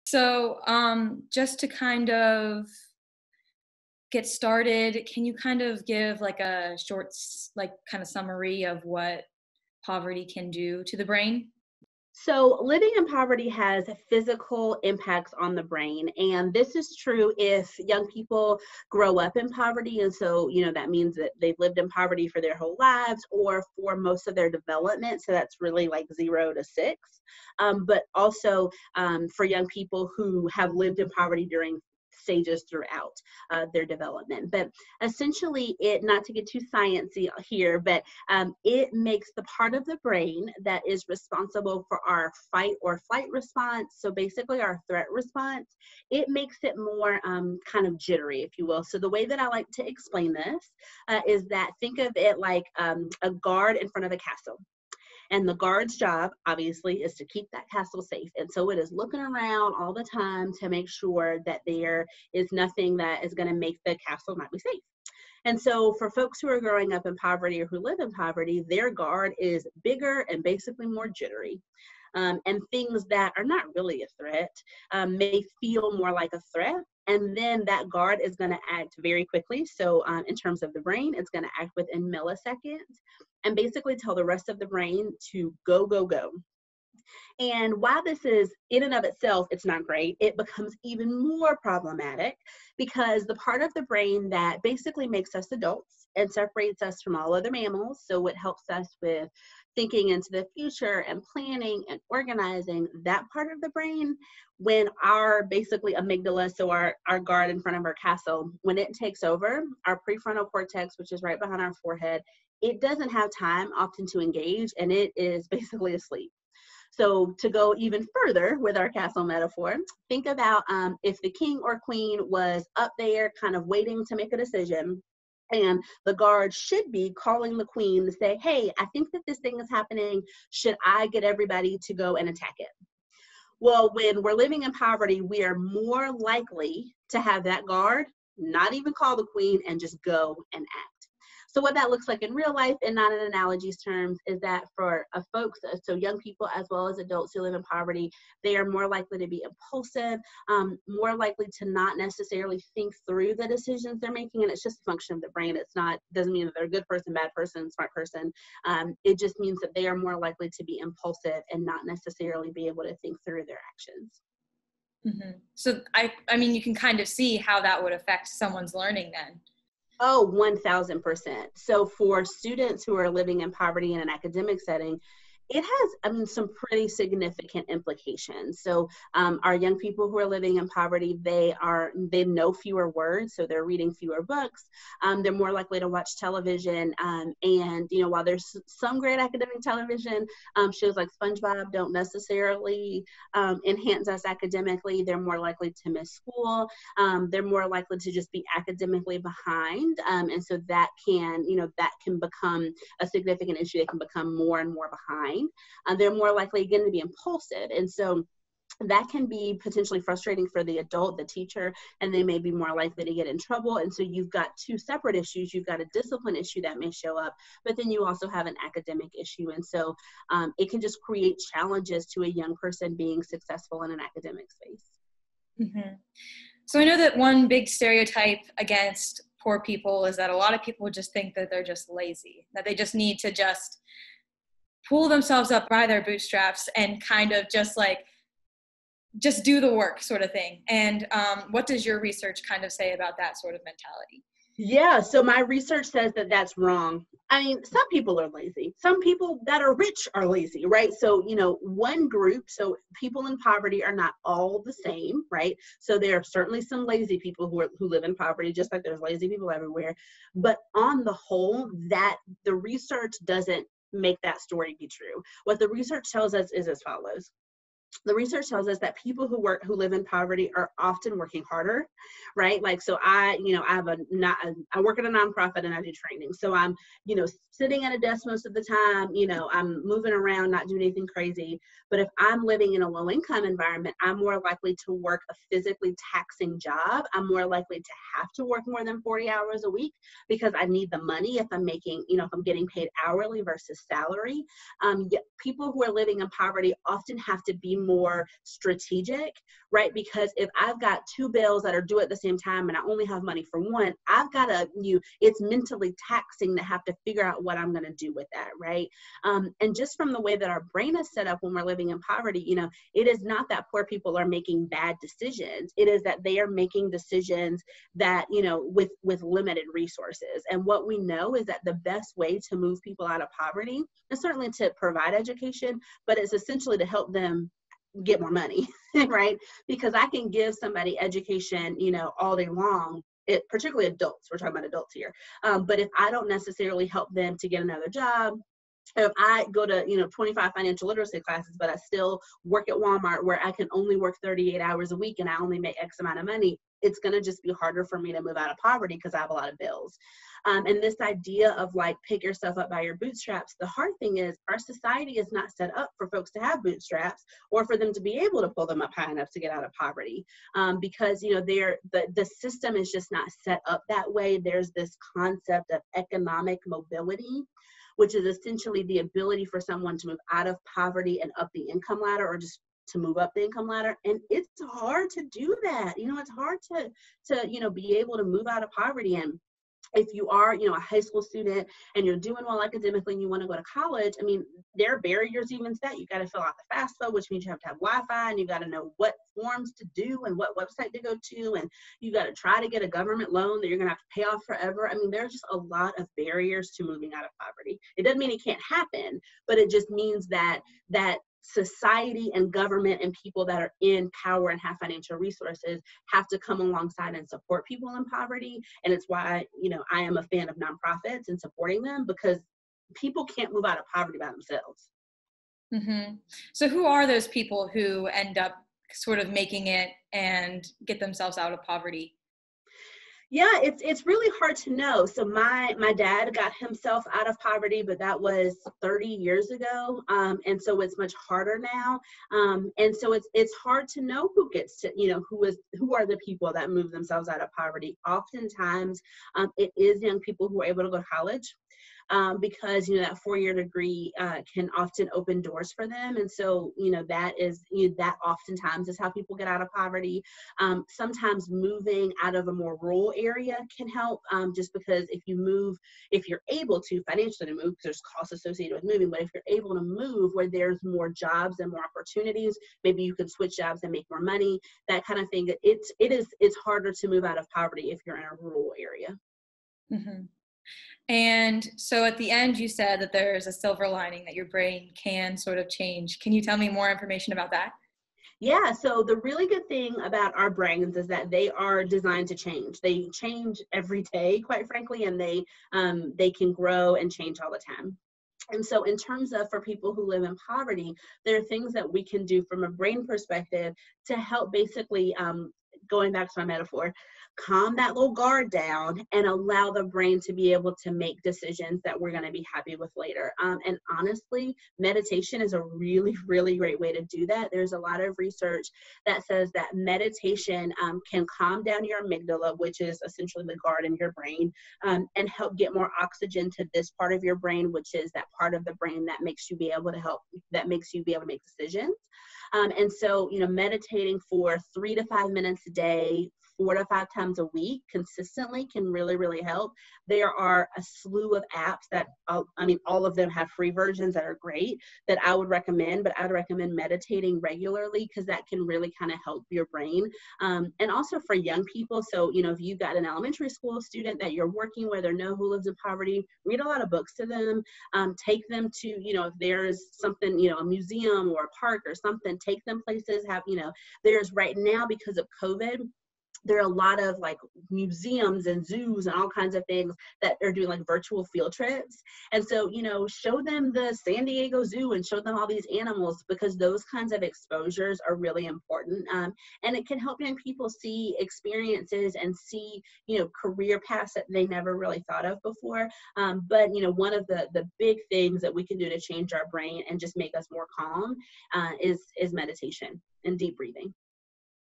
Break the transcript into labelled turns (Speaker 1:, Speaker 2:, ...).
Speaker 1: So, just to kind of get started, can you kind of give like a short, like kind of summary of what poverty can do to the brain?
Speaker 2: So, living in poverty has physical impacts on the brain. And this is true if young people grow up in poverty. And so, that means that they've lived in poverty for their whole lives or for most of their development. So, that's really like 0 to 6. But also for young people who have lived in poverty during stages throughout their development. But essentially, not to get too sciencey here, but it makes the part of the brain that is responsible for our fight or flight response, so basically our threat response, it makes it more kind of jittery, if you will. So the way that I like to explain this is that think of it like a guard in front of a castle. And the guard's job, obviously, is to keep that castle safe. And so it is looking around all the time to make sure that there is nothing that is going to make the castle not be safe. And so for folks who are growing up in poverty or who live in poverty, their guard is bigger and basically more jittery. And things that are not really a threat may feel more like a threat. And then that guard is going to act very quickly. So in terms of the brain, it's going to act within milliseconds and basically tell the rest of the brain to go, go, go. And while this is in and of itself, it's not great, it becomes even more problematic because the part of the brain that basically makes us adults and separates us from all other mammals, so it helps us with thinking into the future and planning and organizing, that part of the brain, when our basically amygdala, so our guard in front of our castle, when it takes over, our prefrontal cortex, which is right behind our forehead, it doesn't have time often to engage and it is basically asleep. So to go even further with our castle metaphor, think about if the king or queen was up there kind of waiting to make a decision, and the guard should be calling the queen to say, hey, I think that this thing is happening. Should I get everybody to go and attack it? Well, when we're living in poverty, we are more likely to have that guard not even call the queen and just go and act. So what that looks like in real life and not in analogies terms is that for folks, so young people as well as adults who live in poverty, they are more likely to be impulsive, more likely to not necessarily think through the decisions they're making. And it's just a function of the brain. Doesn't mean that they're a good person, bad person, smart person. It just means that they are more likely to be impulsive and not necessarily be able to think through their actions.
Speaker 1: So I mean, you can kind of see how that would affect someone's learning then.
Speaker 2: Oh, 1000%. So for students who are living in poverty in an academic setting, it has, some pretty significant implications. So our young people who are living in poverty, they know fewer words, so they're reading fewer books. They're more likely to watch television. And, while there's some great academic television, shows like SpongeBob don't necessarily enhance us academically. They're more likely to miss school. They're more likely to just be academically behind. And so that can become a significant issue. They can become more and more behind. They're more likely, again, to be impulsive. And so that can be potentially frustrating for the adult, the teacher, and they may be more likely to get in trouble. And so you've got two separate issues. You've got a discipline issue that may show up, but then you also have an academic issue. And so it can just create challenges to a young person being successful in an academic space.
Speaker 1: Mm-hmm. So I know that one big stereotype against poor people is that a lot of people just think that they're just lazy, that they just need to just pull themselves up by their bootstraps and kind of just do the work sort of thing. And what does your research kind of say about that sort of mentality?
Speaker 2: Yeah, so my research says that that's wrong. I mean, some people are lazy. Some people that are rich are lazy, right? So, one group, so people in poverty are not all the same, right? So there are certainly some lazy people who live in poverty, just like there's lazy people everywhere. But on the whole, that the research doesn't make that story be true. What the research tells us is as follows. The research tells us that people who live in poverty are often working harder, right? Like, so I work at a nonprofit and I do training. So I'm, sitting at a desk most of the time, I'm moving around, not doing anything crazy. But if I'm living in a low income environment, I'm more likely to work a physically taxing job. I'm more likely to have to work more than 40 hours a week because I need the money if I'm making, if I'm getting paid hourly versus salary. People who are living in poverty often have to be more strategic, right? Because if I've got two bills that are due at the same time and I only have money for one, I've got to, it's mentally taxing to have to figure out what I'm going to do with that, right? And just from the way that our brain is set up when we're living in poverty, it is not that poor people are making bad decisions. It is that they are making decisions that, with limited resources. And what we know is that the best way to move people out of poverty is certainly to provide education, but it's essentially to help them get more money, right? Because I can give somebody education, all day long, particularly adults, we're talking about adults here. But if I don't necessarily help them to get another job, if I go to 25 financial literacy classes, but I still work at Walmart where I can only work 38 hours a week and I only make X amount of money, it's going to just be harder for me to move out of poverty because I have a lot of bills. And this idea of like pick yourself up by your bootstraps, the hard thing is our society is not set up for folks to have bootstraps or for them to be able to pull them up high enough to get out of poverty, because the system is just not set up that way. There's this concept of economic mobility, which is essentially the ability for someone to move out of poverty and up the income ladder, or just to move up the income ladder. And it's hard to do that. It's hard to be able to move out of poverty. And if you are, a high school student and you're doing well academically and you want to go to college, there are barriers even to that. You got to fill out the FAFSA, which means you have to have Wi-Fi, and you got to know what forms to do and what website to go to, and you got to try to get a government loan that you're going to have to pay off forever. There's just a lot of barriers to moving out of poverty. It doesn't mean it can't happen, but it just means that society and government and people that are in power and have financial resources have to come alongside and support people in poverty. And it's why, I am a fan of nonprofits and supporting them, because people can't move out of poverty by themselves.
Speaker 1: Mm-hmm. So who are those people who end up sort of making it and get themselves out of poverty?
Speaker 2: Yeah, it's really hard to know. So my dad got himself out of poverty, but that was 30 years ago. And so it's much harder now. And so it's hard to know who gets to, who are the people that move themselves out of poverty. Oftentimes, it is young people who are able to go to college. Because that 4-year degree can often open doors for them, and so that oftentimes is how people get out of poverty. Sometimes moving out of a more rural area can help, just because if you're able to financially move, because there's costs associated with moving, but if you're able to move where there's more jobs and more opportunities, maybe you can switch jobs and make more money, that kind of thing. It's harder to move out of poverty if you're in a rural area.
Speaker 1: Mm-hmm. And so at the end, you said that there's a silver lining, that your brain can sort of change. Can you tell me more information about that?
Speaker 2: Yeah, so the really good thing about our brains is that they are designed to change. They change every day, quite frankly, and they can grow and change all the time. And so in terms of for people who live in poverty, there are things that we can do from a brain perspective to help basically, going back to my metaphor, calm that little guard down and allow the brain to be able to make decisions that we're going to be happy with later. And honestly, meditation is a really, really great way to do that. There's a lot of research that says that meditation can calm down your amygdala, which is essentially the guard in your brain, and help get more oxygen to this part of your brain, which is that part of the brain that makes you be able to make decisions. And so, meditating for 3 to 5 minutes a day, 4 to 5 times a week consistently can really, really help. There are a slew of apps that, all of them have free versions that are great that I would recommend, but I would recommend meditating regularly because that can really kind of help your brain. And also for young people. So, if you've got an elementary school student that you're working with or know who lives in poverty, read a lot of books to them, take them to, if there's something, a museum or a park or something, take them places, there's right now because of COVID, there are a lot of like museums and zoos and all kinds of things that are doing like virtual field trips. And so, show them the San Diego Zoo and show them all these animals, because those kinds of exposures are really important. And it can help young people see experiences and see, career paths that they never really thought of before. But, one of the big things that we can do to change our brain and just make us more calm is meditation and deep breathing.